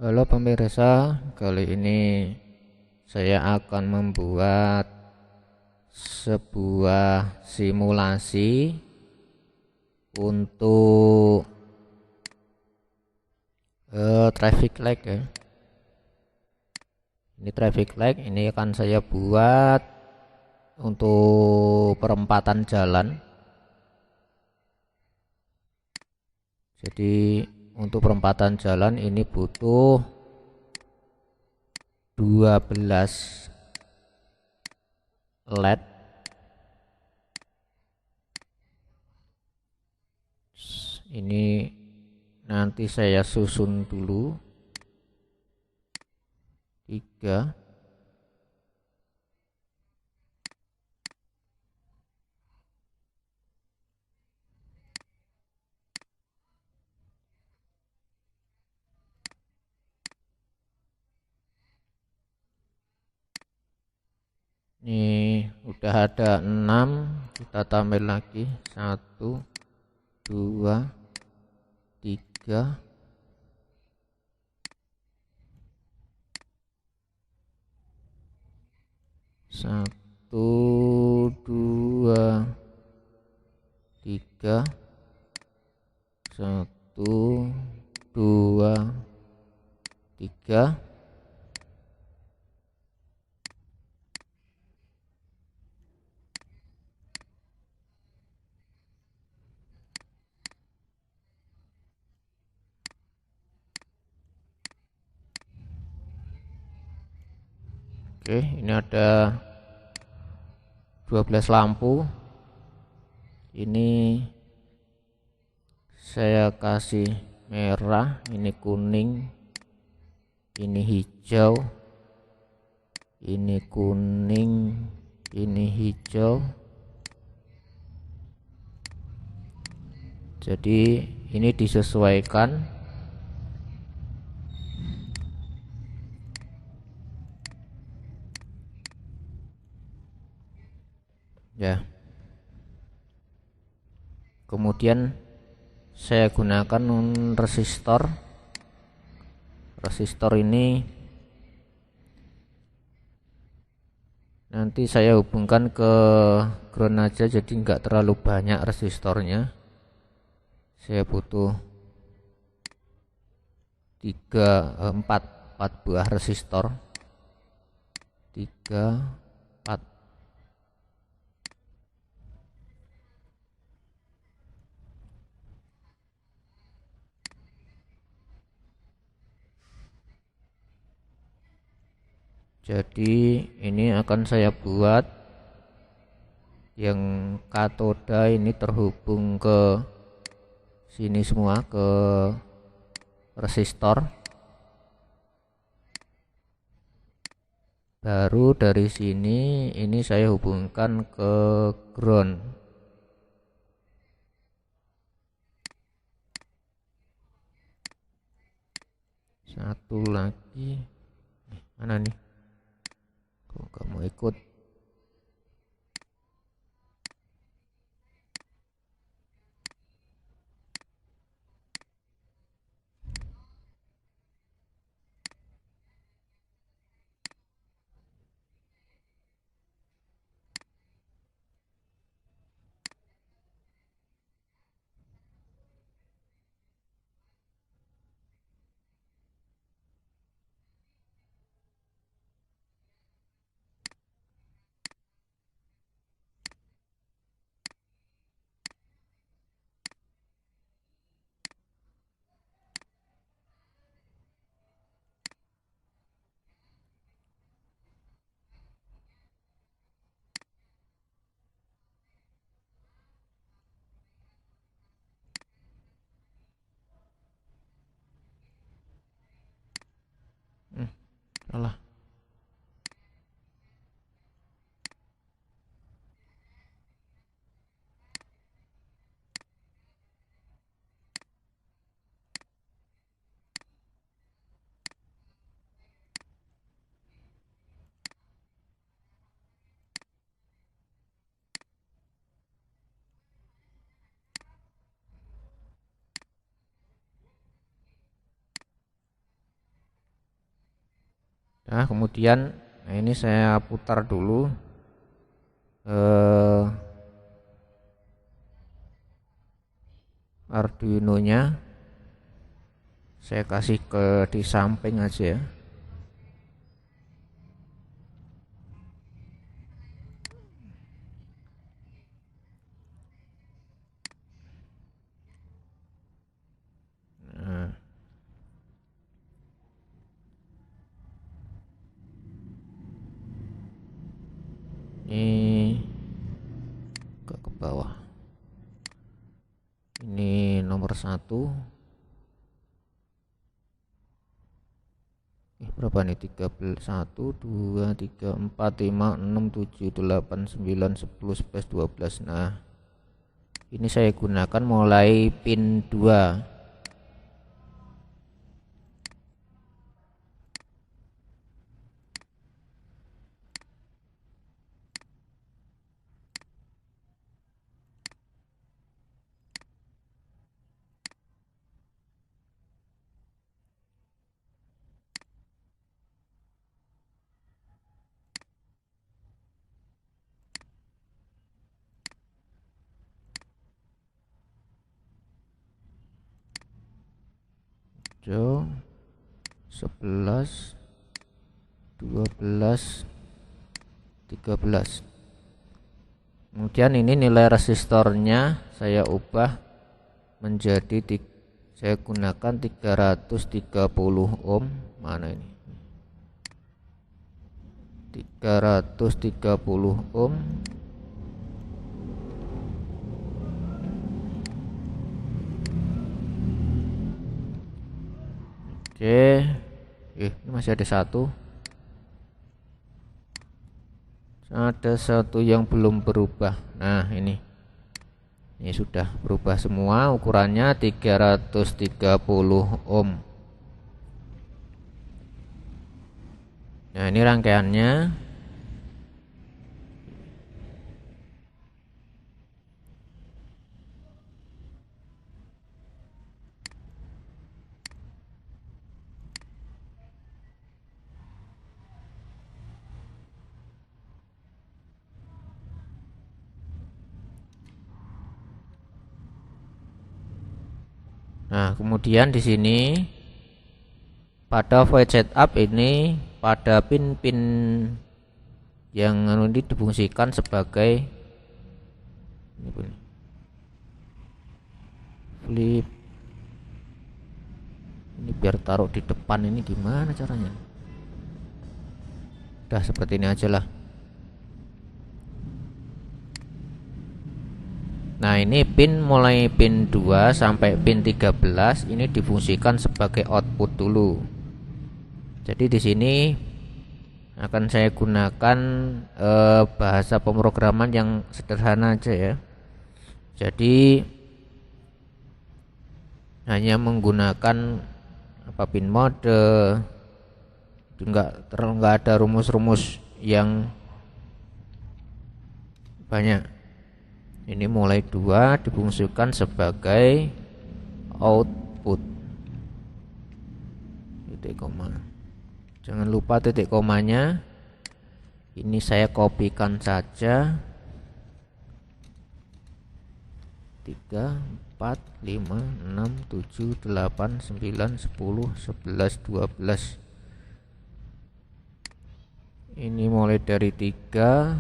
Halo pemirsa, kali ini saya akan membuat sebuah simulasi untuk traffic light ya. Ini traffic light, ini akan saya buat untuk perempatan jalan. Jadi untuk perempatan jalan ini butuh 12 LED. Ini nanti saya susun dulu 3. Ini udah ada 6, kita tambah lagi 1 2 3 1 2 3 1 2 3. Oke, ini ada 12 lampu. Ini saya kasih merah, ini kuning, ini hijau, ini kuning, ini hijau. Jadi ini disesuaikan ya. Kemudian saya gunakan resistor. Resistor ini nanti saya hubungkan ke ground aja, jadi nggak terlalu banyak resistornya. Saya butuh 4 buah resistor. 3 4. Jadi ini akan saya buat yang katoda ini terhubung ke sini semua, ke resistor. Baru dari sini ini saya hubungkan ke ground. Satu lagi, mana nih? Kok kamu ikut? Salah. Nah, kemudian ini saya putar dulu Arduino nya, saya kasih ke di samping aja ya. Nah, ini ke bawah, ini nomor 1. Berapa nih? 13, 1 2 3 4 5 6 7 8 9 10 11 12. Nah, ini saya gunakan mulai pin 2. Jo 11 12 13. Kemudian ini nilai resistornya saya ubah menjadi saya gunakan 330 ohm. Mana ini? 330 ohm. Oke, ini masih ada satu yang belum berubah. Nah, ini sudah berubah semua, ukurannya 330 ohm. Nah, ini rangkaiannya. Nah, kemudian di sini pada void setup ini, pada pin-pin yang ini difungsikan sebagai flip. Ini biar taruh di depan, ini gimana caranya? Udah seperti ini aja lah. Nah, ini pin mulai pin 2 sampai pin 13 ini difungsikan sebagai output dulu. Jadi di sini akan saya gunakan bahasa pemrograman yang sederhana aja ya. Jadi hanya menggunakan pin mode, enggak ada rumus-rumus yang banyak. Ini mulai 2 difungsikan sebagai output. Titik koma. Jangan lupa titik komanya. Ini saya kopikan saja. 3 4 5 6 7 8 9 10 11 12. Ini mulai dari 3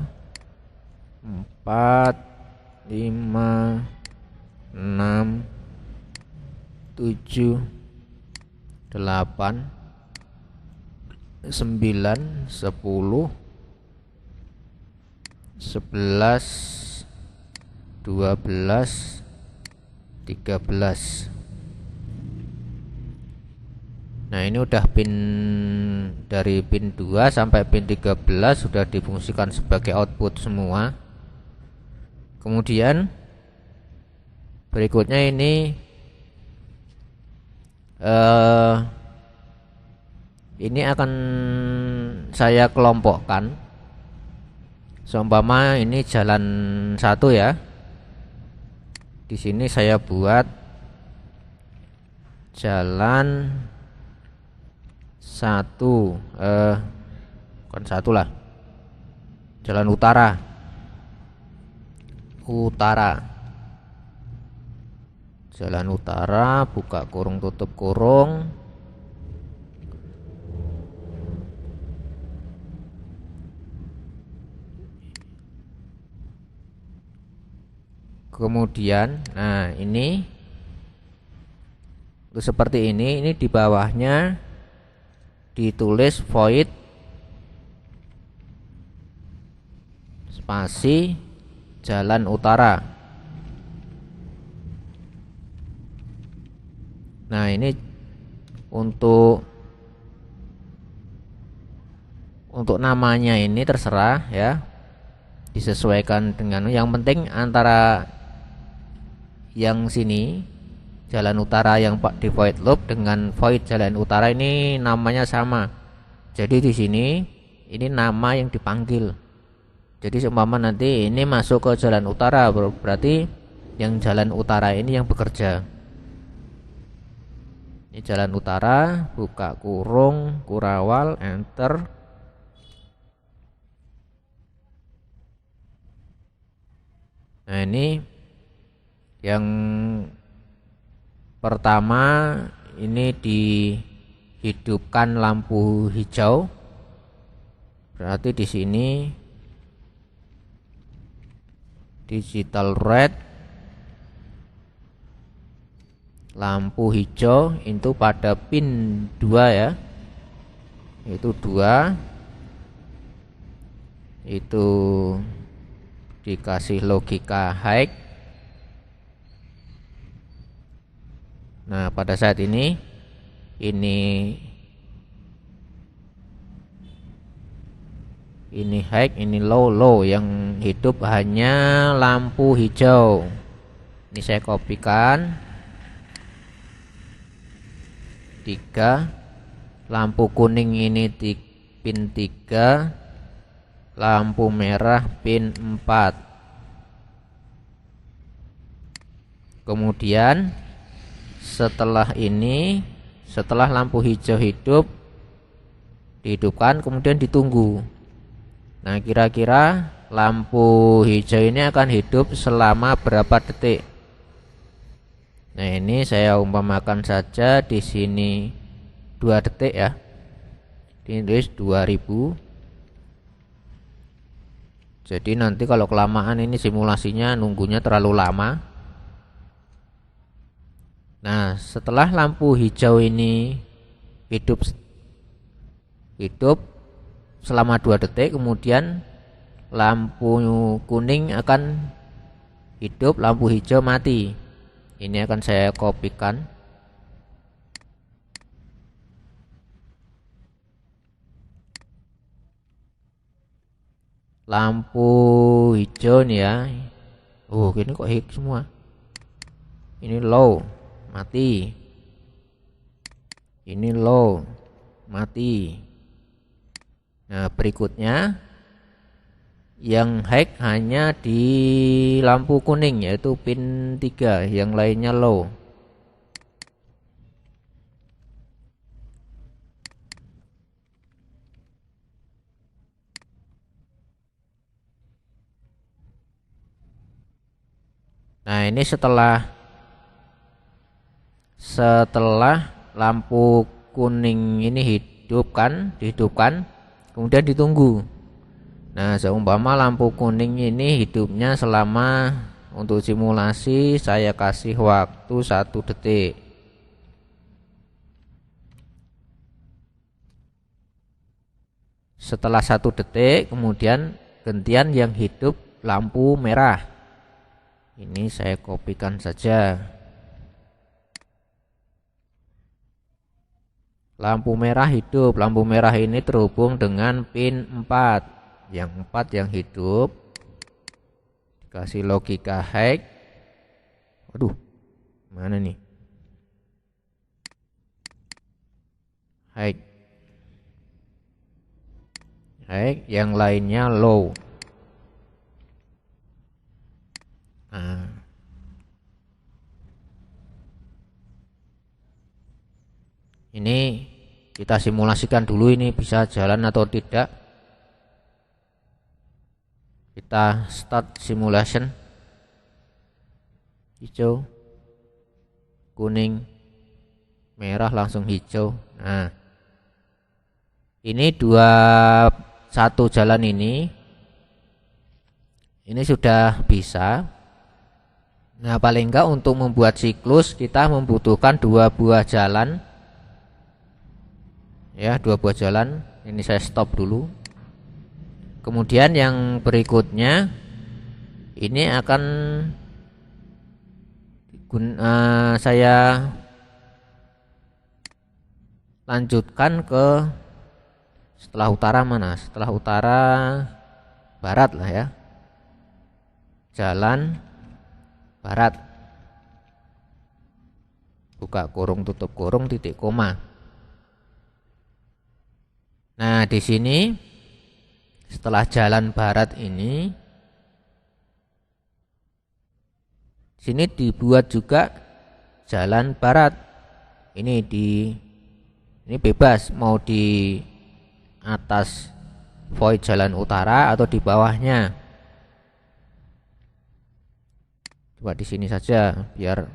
4 5 6 7 8 9 10 11 12 13. Nah, ini udah pin dari pin 2 sampai pin 13 sudah difungsikan sebagai output semua. Kemudian berikutnya ini akan saya kelompokkan. Seumpama ini jalan 1 ya. Di sini saya buat jalan 1. Bukan satu lah. Jalan utara. Utara. Jalan utara, buka kurung tutup kurung. Kemudian, nah ini seperti ini di bawahnya ditulis void spasi jalan utara. Nah ini untuk namanya ini terserah ya, disesuaikan dengan, yang penting antara yang sini jalan utara yang di void loop dengan void jalan utara ini namanya sama. Jadi di sini ini nama yang dipanggil. Jadi seumpama nanti ini masuk ke jalan utara, berarti yang jalan utara ini yang bekerja. Ini jalan utara, buka kurung, kurawal, enter. Nah ini yang pertama, ini dihidupkan lampu hijau. Berarti di sini digital red, lampu hijau itu pada pin 2 ya. Itu 2. Itu dikasih logika high. Nah, pada saat ini high, ini low. Yang hidup hanya lampu hijau. Ini saya kopikan. 3. Lampu kuning ini di pin 3. Lampu merah pin 4. Kemudian setelah lampu hijau hidup, dihidupkan, kemudian ditunggu. Nah, kira-kira lampu hijau ini akan hidup selama berapa detik? Nah, ini saya umpamakan saja di sini 2 detik ya. Ditulis 2000. Jadi nanti kalau kelamaan ini simulasinya nunggunya terlalu lama. Nah, setelah lampu hijau ini hidup selama 2 detik, kemudian lampu kuning akan hidup, lampu hijau mati. Ini akan saya kopikan. Lampu hijau nih ya. Oh, ini kok high semua. Ini low, mati. Ini low, mati. Nah, berikutnya yang high hanya di lampu kuning, yaitu pin 3, yang lainnya low. Nah, ini setelah lampu kuning ini dihidupkan, kemudian ditunggu. Nah, seumpama lampu kuning ini hidupnya selama, untuk simulasi saya kasih waktu 1 detik. Setelah 1 detik, kemudian gantian yang hidup lampu merah. Ini saya kopikan saja. Lampu merah hidup. Lampu merah ini terhubung dengan pin 4. Yang 4 yang hidup. Dikasih logika high. Waduh, mana nih? High. Yang lainnya low. Nah, ini kita simulasikan dulu ini bisa jalan atau tidak. Kita start simulation. Hijau, kuning, merah, langsung hijau. Nah, ini satu jalan ini sudah bisa. Nah, paling enggak untuk membuat siklus kita membutuhkan 2 buah jalan. Ya, 2 buah jalan. Ini saya stop dulu. Kemudian yang berikutnya ini akan saya lanjutkan ke setelah utara mana? Setelah utara barat lah ya. Jalan barat. Buka kurung, tutup kurung, titik koma. Nah, di sini setelah jalan barat ini sini dibuat juga jalan barat. Ini bebas mau di atas void jalan utara atau di bawahnya. Coba di sini saja biar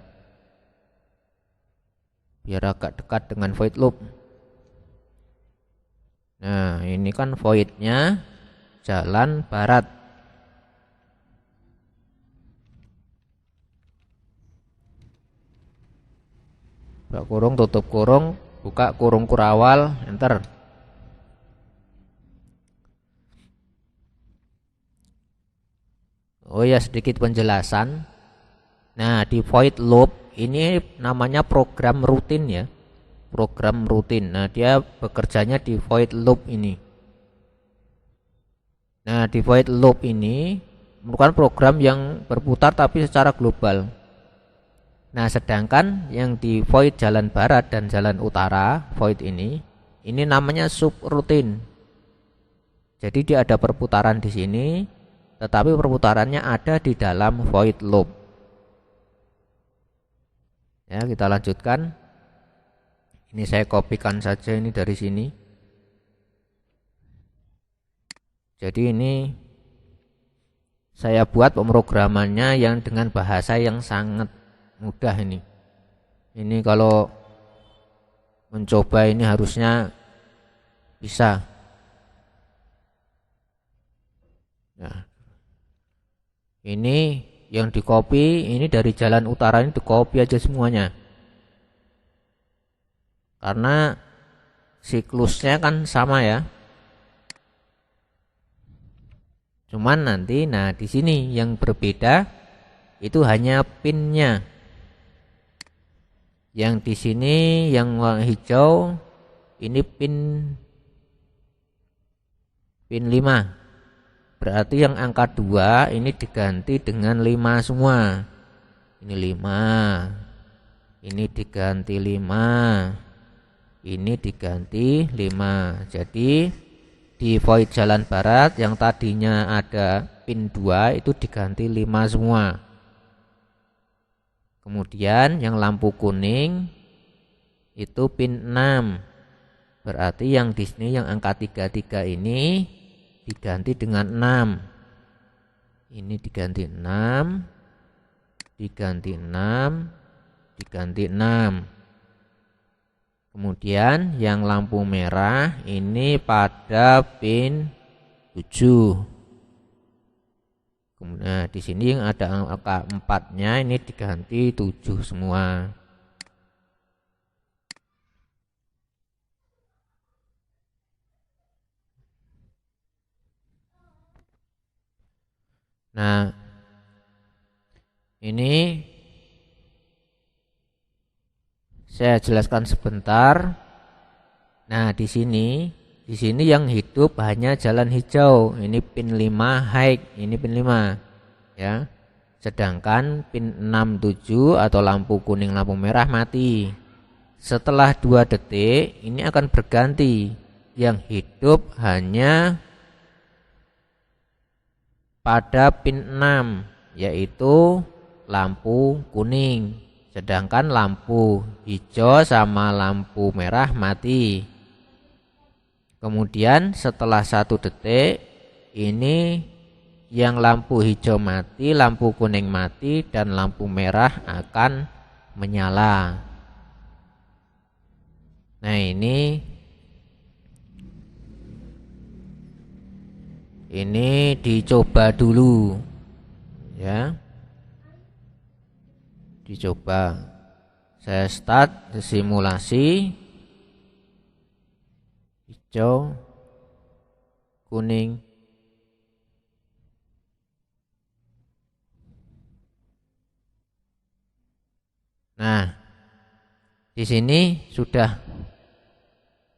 agak dekat dengan void loop. Nah, ini kan voidnya jalan barat. Buka kurung, tutup kurung, buka kurung kurawal, enter. Oh ya, sedikit penjelasan. Nah, di void loop ini namanya program rutin ya. Program rutin. Nah, dia bekerjanya di void loop ini. Nah, di void loop ini merupakan program yang berputar tapi secara global. Nah, sedangkan yang di void jalan barat dan jalan utara, void ini namanya subroutine. Jadi dia ada perputaran di sini, tetapi perputarannya ada di dalam void loop. Ya, kita lanjutkan. Ini saya kopikan saja ini dari sini. Jadi ini saya buat pemrogramannya yang dengan bahasa yang sangat mudah ini. Ini kalau mencoba ini harusnya bisa. Nah, ini yang di copy ini dari jalan utara ini di copy aja semuanya. Karena siklusnya kan sama ya. Cuman nanti di sini yang berbeda itu hanya pinnya. Yang di sini yang warna hijau ini pin 5. Berarti yang angka 2 ini diganti dengan 5 semua. Ini 5. Ini diganti 5. Ini diganti 5. Jadi di void jalan barat yang tadinya ada pin 2 itu diganti 5 semua. Kemudian yang lampu kuning itu pin 6. Berarti yang di sini yang angka 33 ini diganti dengan 6. Ini diganti 6, diganti 6, diganti 6. Kemudian yang lampu merah ini pada pin 7. Nah, di sini yang ada angka 4-nya ini diganti 7 semua. Nah, ini saya jelaskan sebentar. Nah, di sini yang hidup hanya jalan hijau. Ini pin 5 high, ini pin 5 ya. Sedangkan pin 6, 7 atau lampu kuning, lampu merah mati. Setelah 2 detik ini akan berganti. Yang hidup hanya pada pin 6 yaitu lampu kuning. Sedangkan lampu hijau sama lampu merah mati. Kemudian setelah 1 detik ini yang lampu hijau mati, lampu kuning mati, dan lampu merah akan menyala. Nah, ini dicoba dulu ya. Dicoba. Saya start simulasi hijau, kuning, nah, di sini sudah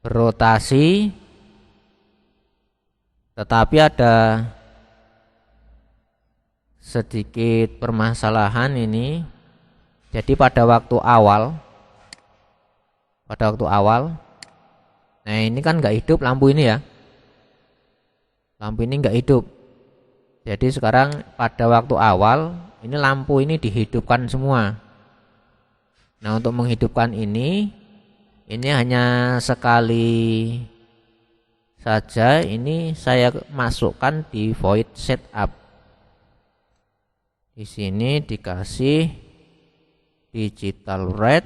berotasi, tetapi ada sedikit permasalahan ini. Jadi pada waktu awal, nah ini kan nggak hidup lampu ini ya. Lampu ini nggak hidup. Jadi sekarang pada waktu awal ini lampu ini dihidupkan semua. Nah, untuk menghidupkan ini hanya sekali saja. Ini saya masukkan di void setup. Di sini dikasih digital red.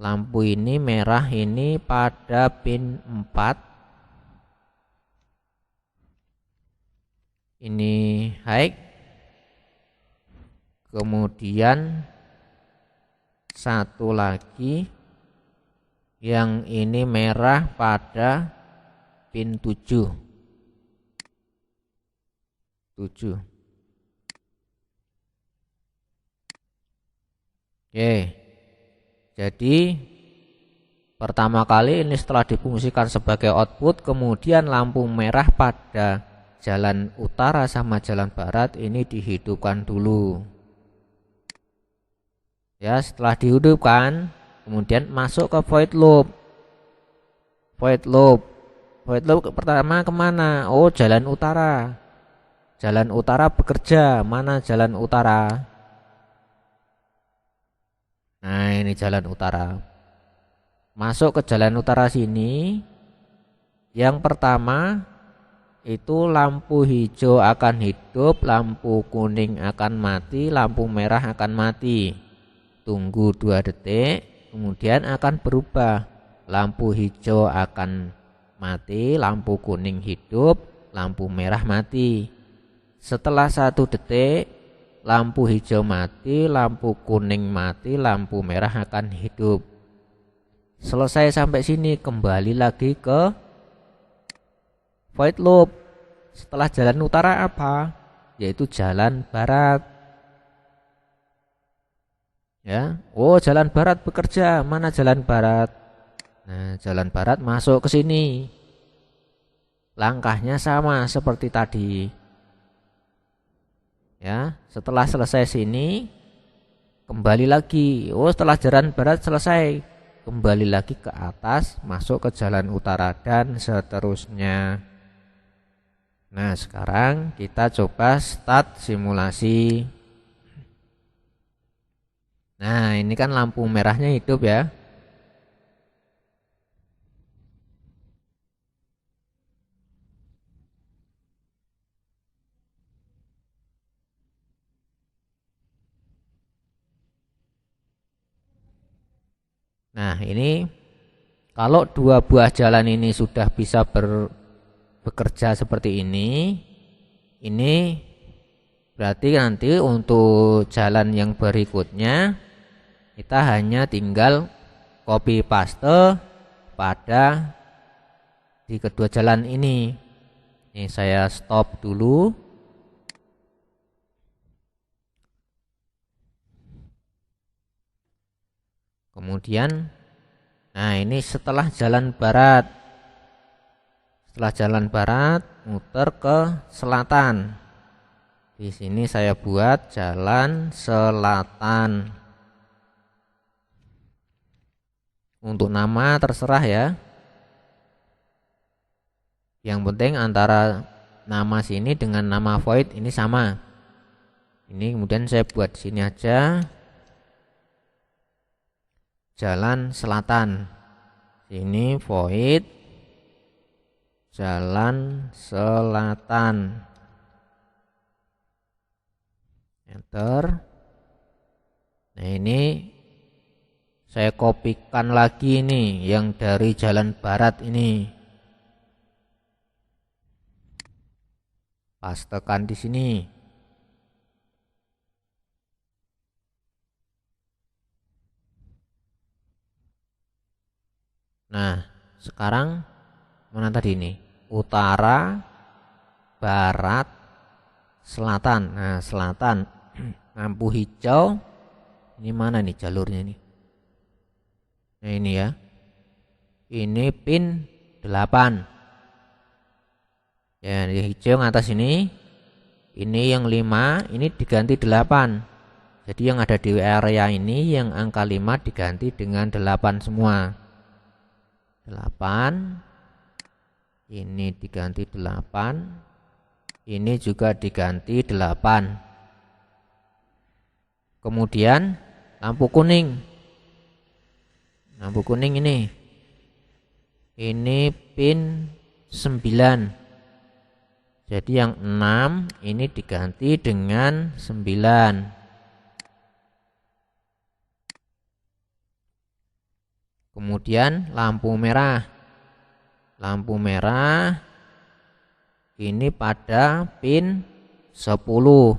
Lampu ini merah ini pada pin 4. Ini high. Kemudian satu lagi yang ini merah pada pin 7. Oke. Jadi pertama kali ini setelah difungsikan sebagai output, kemudian lampu merah pada jalan utara sama jalan barat ini dihidupkan dulu. Ya, setelah dihidupkan, kemudian masuk ke void loop. Void loop pertama kemana? Oh, jalan utara. Jalan utara bekerja. Mana jalan utara? Nah, ini jalan utara. Masuk ke jalan utara sini. Yang pertama itu lampu hijau akan hidup, lampu kuning akan mati, lampu merah akan mati. Tunggu 2 detik, kemudian akan berubah. Lampu hijau akan mati, lampu kuning hidup, lampu merah mati. Setelah 1 detik, lampu hijau mati, lampu kuning mati, lampu merah akan hidup. Selesai sampai sini, kembali lagi ke void loop. Setelah jalan utara apa? Yaitu jalan barat. Ya, oh jalan barat bekerja. Mana jalan barat? Nah, jalan barat masuk ke sini. Langkahnya sama seperti tadi. Ya, setelah selesai sini, kembali lagi. Oh, setelah jalan barat selesai, kembali lagi ke atas, masuk ke jalan utara dan seterusnya. Nah, sekarang kita coba start simulasi. Nah, ini kan lampu merahnya hidup ya. Nah, ini kalau 2 buah jalan ini sudah bisa bekerja seperti ini berarti nanti untuk jalan yang berikutnya kita hanya tinggal copy paste pada di kedua jalan ini. Ini saya stop dulu. Kemudian, nah ini setelah jalan barat. Setelah jalan barat, muter ke selatan. Di sini saya buat jalan selatan. Untuk nama terserah ya. Yang penting antara nama sini dengan nama void ini sama. Ini kemudian saya buat sini aja. Jalan selatan. Sini void jalan selatan. Enter. Nah, ini saya kopikan lagi ini yang dari jalan barat ini. Pastekan di sini. Nah, sekarang mana tadi ini? Utara, barat, selatan. Nah, selatan. Lampu hijau. Ini mana nih jalurnya nih? Nah, ini ya. Ini pin 8. Ya, yang hijau yang atas ini. Ini yang 5, ini diganti 8. Jadi yang ada di area ini yang angka 5 diganti dengan 8 semua. 8. Ini diganti 8. Ini juga diganti 8. Kemudian lampu kuning. Lampu kuning ini. Ini pin 9. Jadi yang 6 ini diganti dengan 9. Kemudian lampu merah. Lampu merah ini pada pin 10.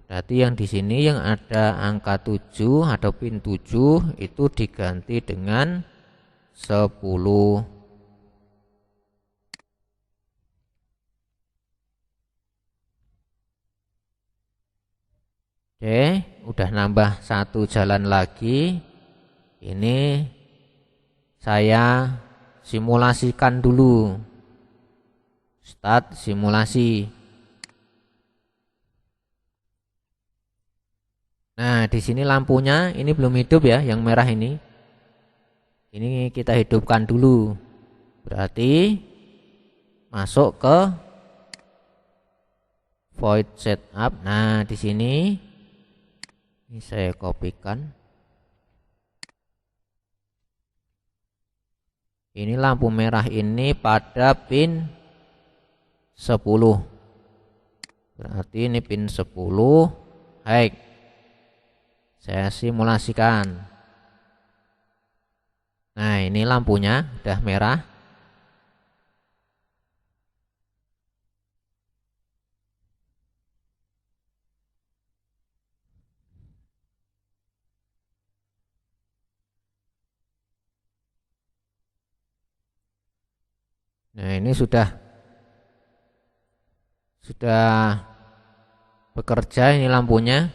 Berarti yang di sini yang ada angka 7 atau pin 7 itu diganti dengan 10. Oke, udah nambah satu jalan lagi. Ini saya simulasikan dulu. Start simulasi. Nah, di sini lampunya ini belum hidup ya, yang merah ini. Ini kita hidupkan dulu. Berarti masuk ke void setup. Nah, di sini ini saya kopikan. Ini lampu merah ini pada pin 10. Berarti ini pin 10. Baik. Saya simulasikan. Nah, ini lampunya udah merah. Nah, ini sudah bekerja ini lampunya.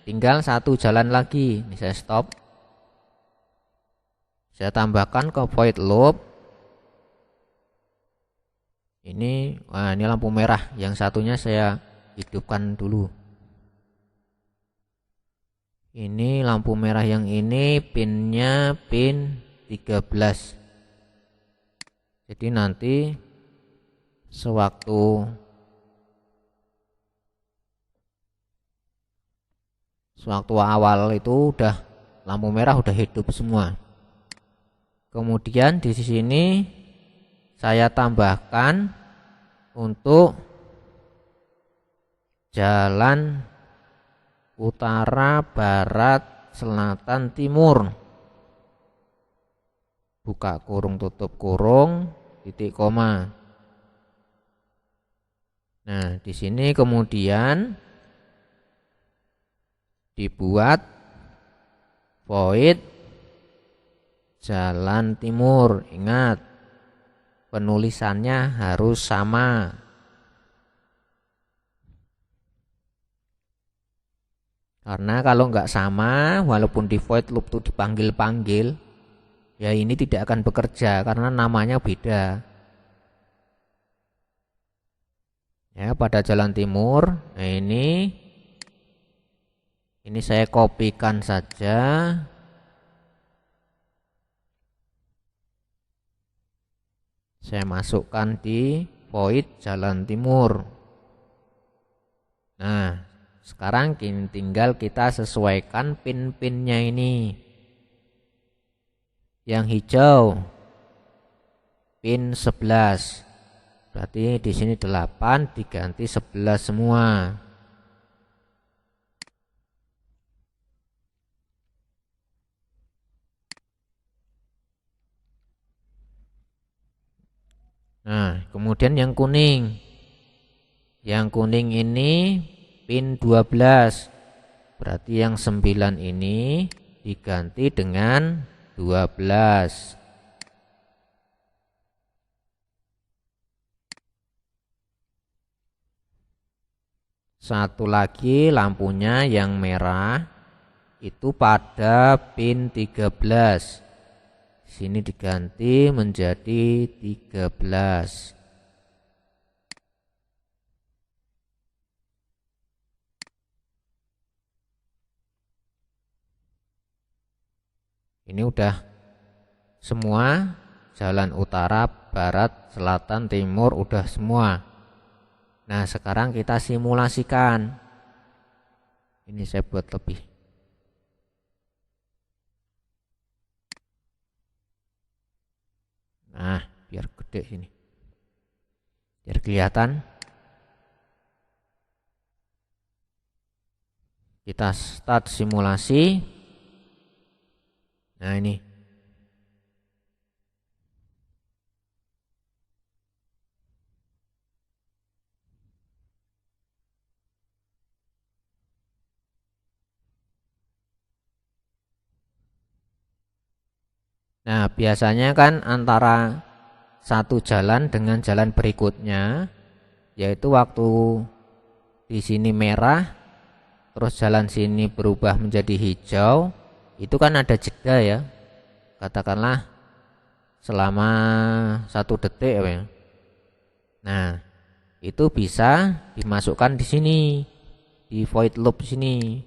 Tinggal satu jalan lagi. Ini saya stop. Saya tambahkan ke void loop. Ini lampu merah. Yang satunya saya hidupkan dulu. Ini lampu merah yang ini pinnya pin 13. Jadi nanti sewaktu awal itu udah lampu merah udah hidup semua. Kemudian di sini saya tambahkan untuk jalan utara, barat, selatan, timur. Buka kurung, tutup kurung, titik koma. Nah, di sini kemudian dibuat void jalan timur. Ingat, penulisannya harus sama. Karena kalau nggak sama, walaupun di void loop itu dipanggil-panggil, ya ini tidak akan bekerja karena namanya beda. Ya, pada jalan timur. Nah, ini saya kopikan saja. Saya masukkan di void jalan timur. Nah, sekarang tinggal kita sesuaikan pin-pinnya ini. Yang hijau pin 11. Berarti di sini 8 diganti 11 semua. Nah, kemudian yang kuning. Yang kuning ini pin 12. Berarti yang 9 ini diganti dengan 12. Satu lagi lampunya yang merah itu pada pin 13. Sini diganti menjadi 13. Ini udah semua, jalan utara, barat, selatan, timur udah semua. Nah, sekarang kita simulasikan. Ini saya buat lebih. Nah, biar gede sini. Biar kelihatan. Kita start simulasi. Nah, ini. Nah, biasanya kan antara satu jalan dengan jalan berikutnya, yaitu waktu di sini merah, terus jalan sini berubah menjadi hijau, itu kan ada jeda ya. Katakanlah selama 1 detik ya. Nah, itu bisa dimasukkan di sini, di void loop sini.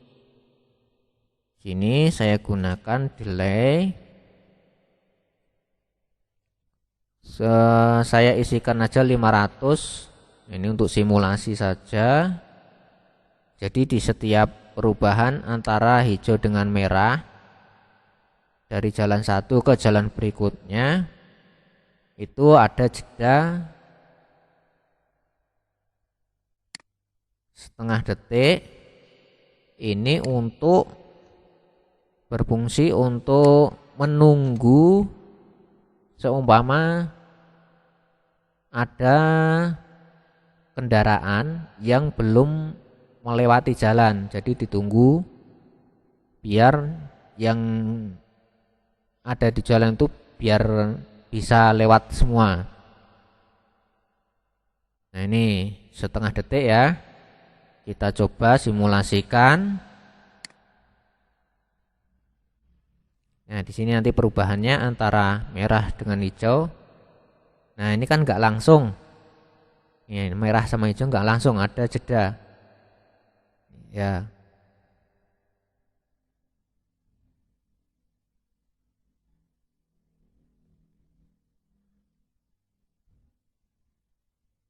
Sini saya gunakan delay. Saya isikan aja 500. Ini untuk simulasi saja. Jadi di setiap perubahan antara hijau dengan merah dari jalan satu ke jalan berikutnya itu ada jeda setengah detik. Ini untuk berfungsi untuk menunggu seumpama ada kendaraan yang belum melewati jalan, jadi ditunggu biar yang ada di jalan itu biar bisa lewat semua. Nah, ini setengah detik ya. Kita coba simulasikan. Nah, di sini nanti perubahannya antara merah dengan hijau. Nah, ini kan nggak langsung. Ini merah sama hijau nggak langsung, ada jeda. Ya.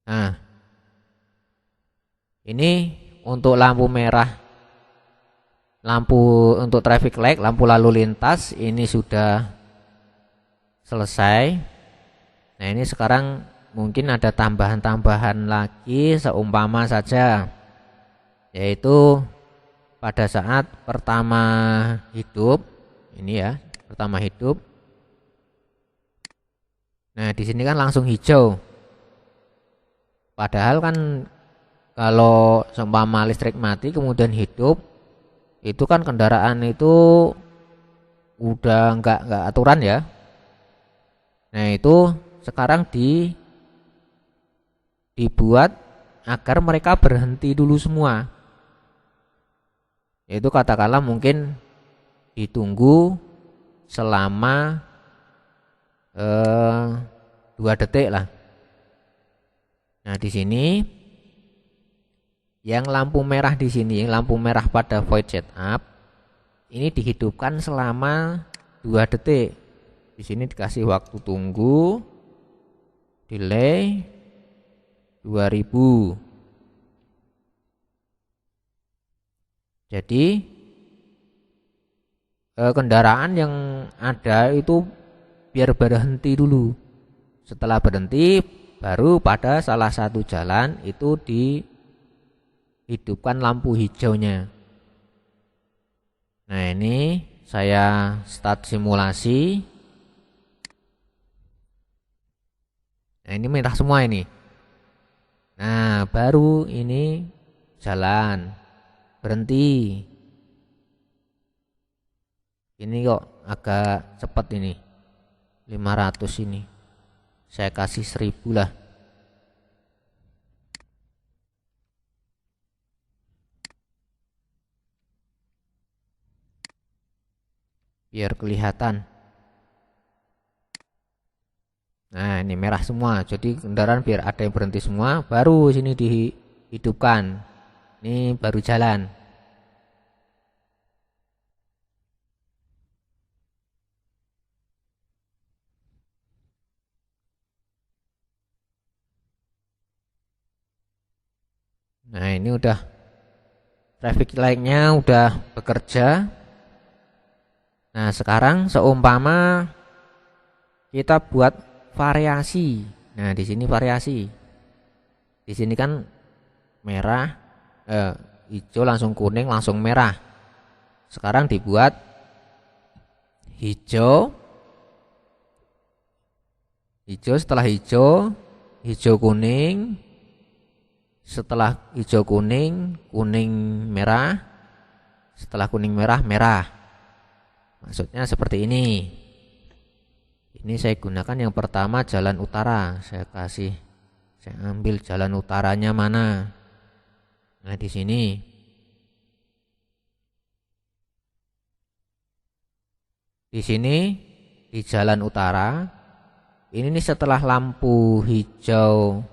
Nah, ini untuk lampu merah, lampu untuk traffic light, lampu lalu lintas ini sudah selesai. Nah, ini sekarang mungkin ada tambahan-tambahan lagi, seumpama saja, yaitu pada saat pertama hidup, ini ya, pertama hidup. Nah, di sini kan langsung hijau. Padahal kan kalau seumpama listrik mati kemudian hidup, itu kan kendaraan itu udah nggak aturan ya. Nah, itu sekarang dibuat agar mereka berhenti dulu semua. Yaitu katakanlah mungkin ditunggu selama 2 detik lah. Nah, di sini yang lampu merah di sini, lampu merah pada void setup ini dihidupkan selama 2 detik. Di sini dikasih waktu tunggu delay 2000. Jadi kendaraan yang ada itu biar berhenti dulu. Setelah berhenti baru pada salah satu jalan itu dihidupkan lampu hijaunya. Nah, ini saya start simulasi. Nah, ini merah semua ini. Nah, baru ini jalan, berhenti. Ini kok agak cepat ini, 500 ini. Saya kasih 1000 lah. Biar kelihatan. Nah, ini merah semua. Jadi kendaraan biar ada yang berhenti semua, baru sini dihidupkan. Ini baru jalan. Nah, ini udah traffic light-nya udah bekerja. Nah, sekarang seumpama kita buat variasi. Nah, di sini variasi. Di sini kan merah, hijau langsung kuning, langsung merah. Sekarang dibuat hijau, setelah hijau, hijau kuning, setelah hijau kuning, kuning merah, setelah kuning merah, merah. Maksudnya seperti ini. Ini saya gunakan yang pertama jalan utara. Saya ambil jalan utaranya mana. Nah, di sini. Di sini di jalan utara. Ini nih setelah lampu hijau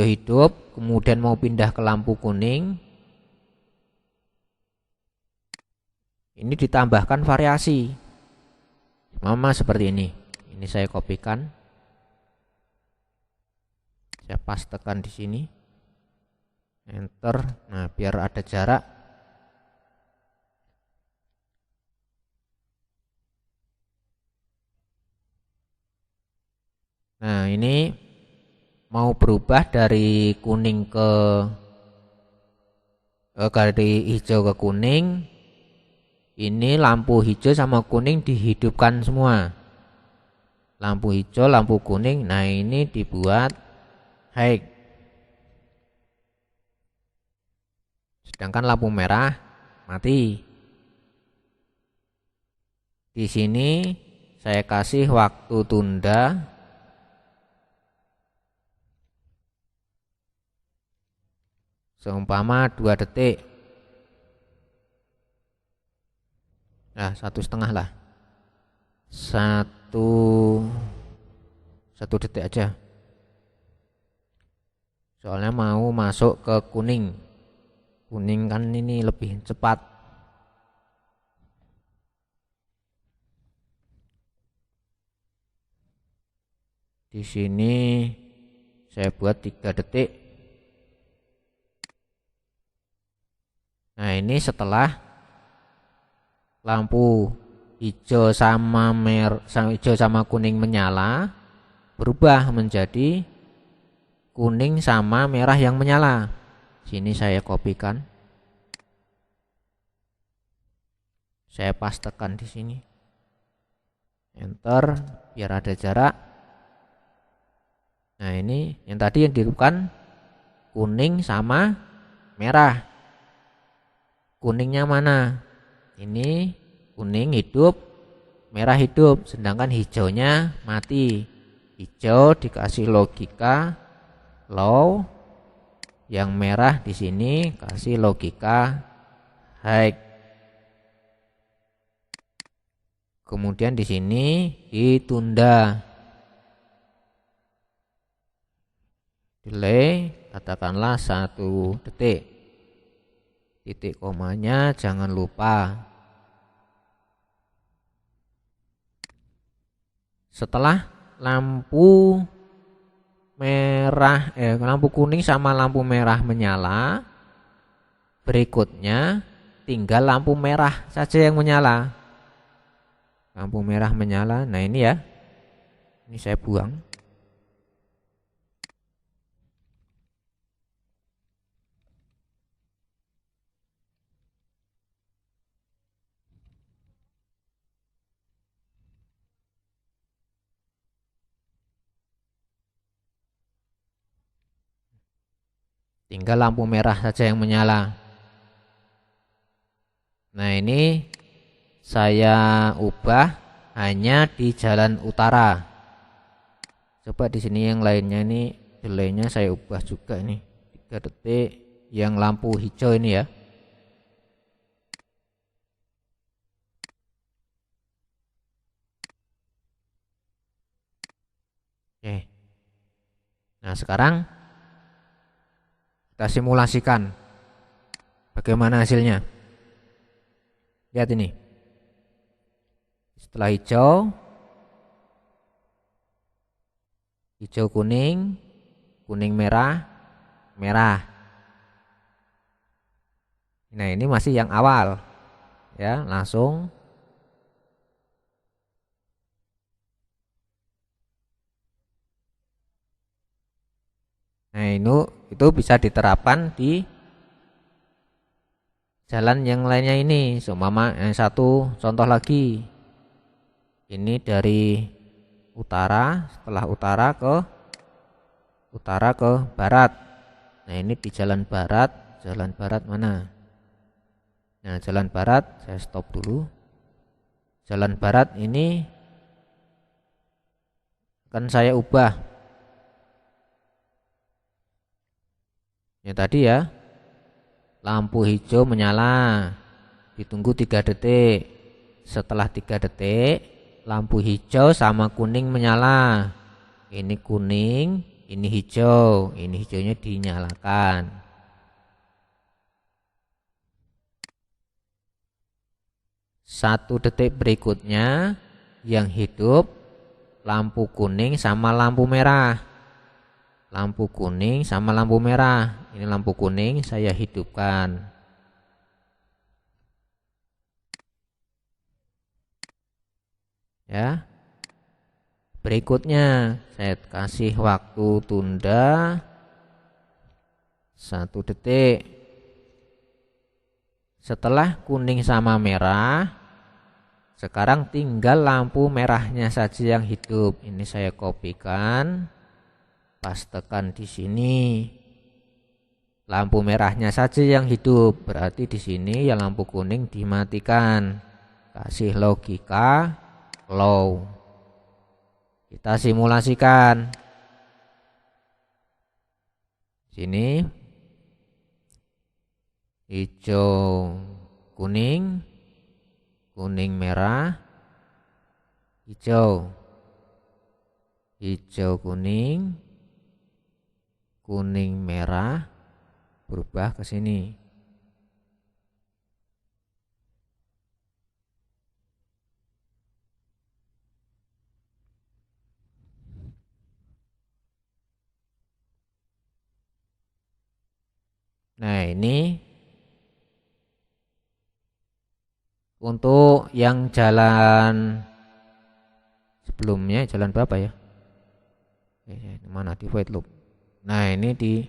hidup, kemudian mau pindah ke lampu kuning. Ini ditambahkan variasi. Mama seperti ini. Ini saya kopikan. Saya pastekan di sini. Enter. Nah, biar ada jarak. Nah, ini mau berubah dari kuning dari hijau ke kuning. Ini lampu hijau sama kuning dihidupkan semua. Lampu hijau, lampu kuning. Nah, ini dibuat high. Sedangkan lampu merah mati. Di sini saya kasih waktu tunda seumpama 2 detik. Nah, 1,5 lah. 1 detik aja. Soalnya mau masuk ke kuning. Kuning kan ini lebih cepat. Di sini saya buat 3 detik. Nah, ini setelah lampu hijau sama kuning menyala, berubah menjadi kuning sama merah yang menyala. Sini saya kopikan. Saya pastekan di sini. Enter biar ada jarak. Nah, ini yang tadi yang dihidupkan kuning sama merah. Kuningnya mana? Ini kuning hidup, merah hidup, sedangkan hijaunya mati. Hijau dikasih logika low, yang merah di sini kasih logika high. Kemudian di sini ditunda. Delay katakanlah 1 detik. Titik komanya jangan lupa. Setelah lampu kuning sama lampu merah menyala, berikutnya tinggal lampu merah saja yang menyala. Lampu merah menyala. Nah, ini ya. Ini saya buang. Tinggal lampu merah saja yang menyala. Nah, ini saya ubah hanya di jalan utara. Coba di sini yang lainnya ini delaynya saya ubah juga ini 3 detik yang lampu hijau ini ya. Oke. Nah, sekarang kita simulasikan bagaimana hasilnya. Lihat ini. Setelah hijau, hijau kuning, kuning merah, merah. Nah, ini masih yang awal. Ya, langsung nah, itu bisa diterapkan di jalan yang lainnya ini. Seumpama yang satu contoh lagi. Ini dari utara, setelah utara ke barat. Nah, ini di jalan barat mana? Nah, jalan barat saya stop dulu. Jalan barat ini akan saya ubah. Ya tadi ya, lampu hijau menyala, ditunggu 3 detik. Setelah 3 detik, lampu hijau sama kuning menyala. Ini kuning, ini hijau. Ini hijaunya dinyalakan. Satu detik berikutnya yang hidup lampu kuning sama lampu merah. Lampu kuning sama lampu merah. Ini lampu kuning saya hidupkan. Ya. Berikutnya saya kasih waktu tunda 1 detik. Setelah kuning sama merah, sekarang tinggal lampu merahnya saja yang hidup. Ini saya kopikan. Pastekan di sini. Lampu merahnya saja yang hidup, berarti di sini ya lampu kuning dimatikan. Kasih logika low. Kita simulasikan. Sini hijau kuning, kuning merah, hijau, hijau kuning, kuning merah, berubah ke sini. Nah, ini untuk yang jalan sebelumnya, jalan berapa ya? Mana di void loop? Nah, ini di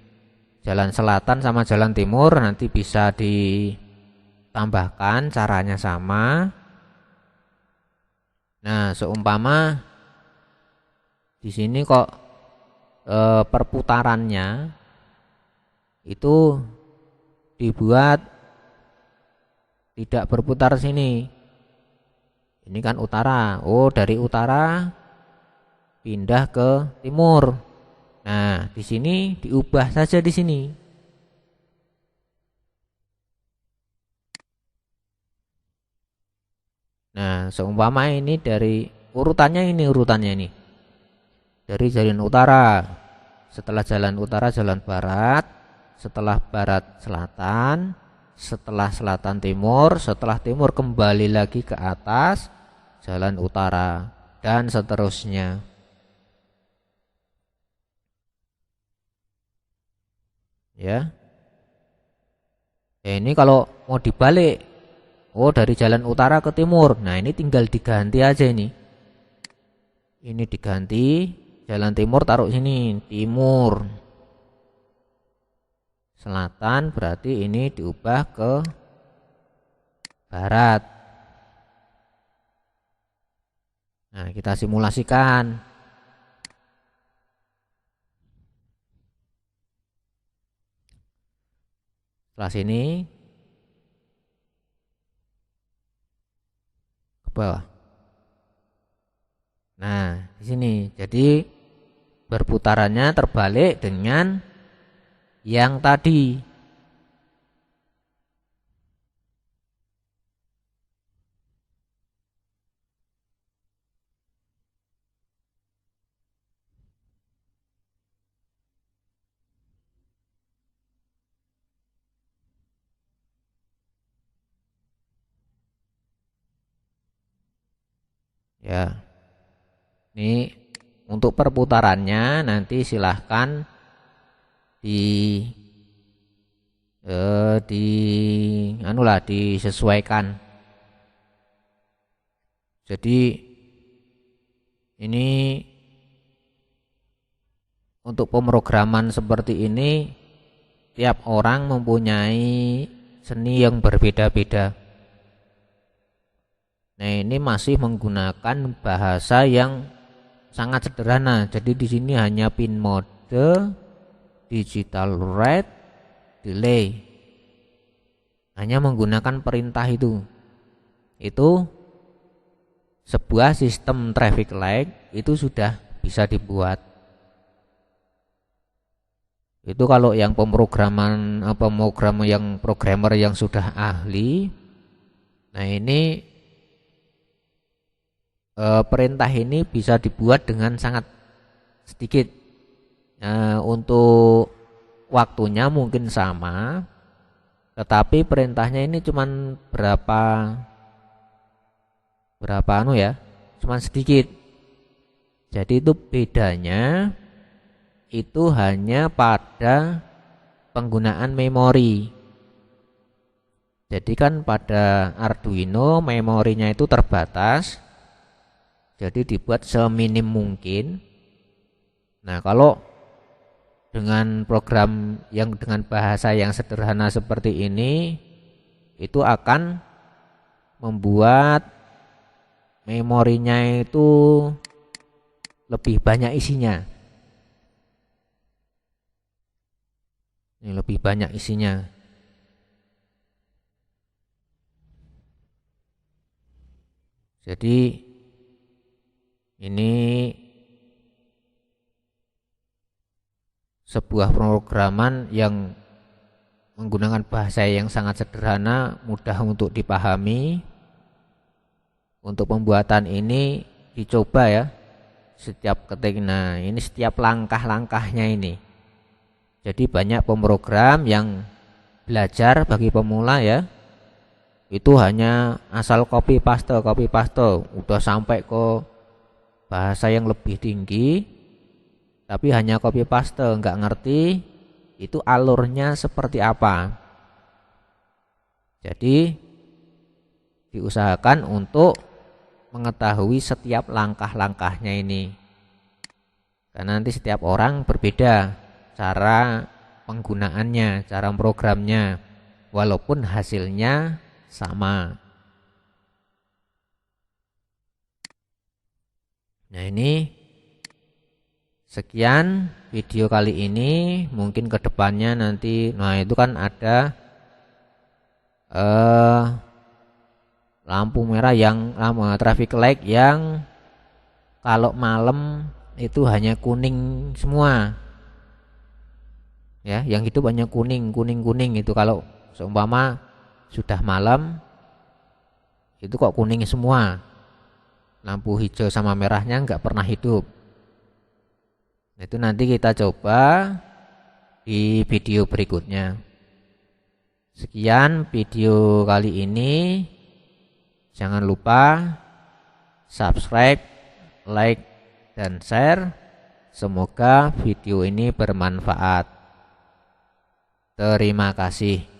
jalan selatan sama jalan timur nanti bisa ditambahkan, caranya sama. Nah, seumpama di sini kok perputarannya itu dibuat tidak berputar sini. Ini kan utara. Oh, dari utara pindah ke timur. Nah, di sini diubah saja di sini. Nah, seumpama ini dari urutannya ini. Dari jalan utara. Setelah jalan utara jalan barat, setelah barat selatan, setelah selatan timur, setelah timur kembali lagi ke atas jalan utara dan seterusnya. Ya. Ini kalau mau dibalik, oh dari jalan utara ke timur. Nah, ini tinggal diganti aja ini. Ini diganti, jalan timur taruh sini, timur. Selatan berarti ini diubah ke barat. Nah, kita simulasikan. Setelah sini ke bawah. Nah, di sini jadi berputarannya terbalik dengan yang tadi. Ya. Ini untuk perputarannya nanti silahkan disesuaikan. Jadi ini untuk pemrograman seperti ini tiap orang mempunyai seni yang berbeda-beda. Nah, ini masih menggunakan bahasa yang sangat sederhana. Jadi di sini hanya pin mode, digital rate, delay. Hanya menggunakan perintah itu. Itu sebuah sistem traffic light itu sudah bisa dibuat. Itu kalau yang programmer yang sudah ahli. Nah, ini perintah ini bisa dibuat dengan sangat sedikit. Untuk waktunya mungkin sama, tetapi perintahnya ini cuman cuman sedikit. Jadi itu bedanya itu hanya pada penggunaan memori. Jadi kan pada Arduino memorinya itu terbatas. Jadi dibuat seminim mungkin. Nah, kalau dengan program yang dengan bahasa yang sederhana seperti ini, itu akan membuat memorinya itu lebih banyak isinya. Ini lebih banyak isinya. Jadi ini sebuah pemrograman yang menggunakan bahasa yang sangat sederhana, mudah untuk dipahami. Untuk pembuatan ini dicoba ya, setiap ketik. Nah, ini setiap langkah-langkahnya ini. Jadi banyak pemrogram yang belajar bagi pemula ya, itu hanya asal copy paste, udah sampai ke bahasa yang lebih tinggi, tapi hanya copy paste, nggak ngerti itu alurnya seperti apa. Jadi diusahakan untuk mengetahui setiap langkah-langkahnya ini, karena nanti setiap orang berbeda cara penggunaannya, cara programnya, walaupun hasilnya sama. Nah, ini sekian video kali ini. Mungkin kedepannya nanti, nah itu kan ada lampu merah yang traffic light yang kalau malam itu hanya kuning semua. Ya, yang hidup hanya kuning itu. Kalau seumpama sudah malam itu kok kuning semua, lampu hijau sama merahnya nggak pernah hidup. Itu nanti kita coba di video berikutnya. Sekian video kali ini. Jangan lupa subscribe, like, dan share. Semoga video ini bermanfaat. Terima kasih.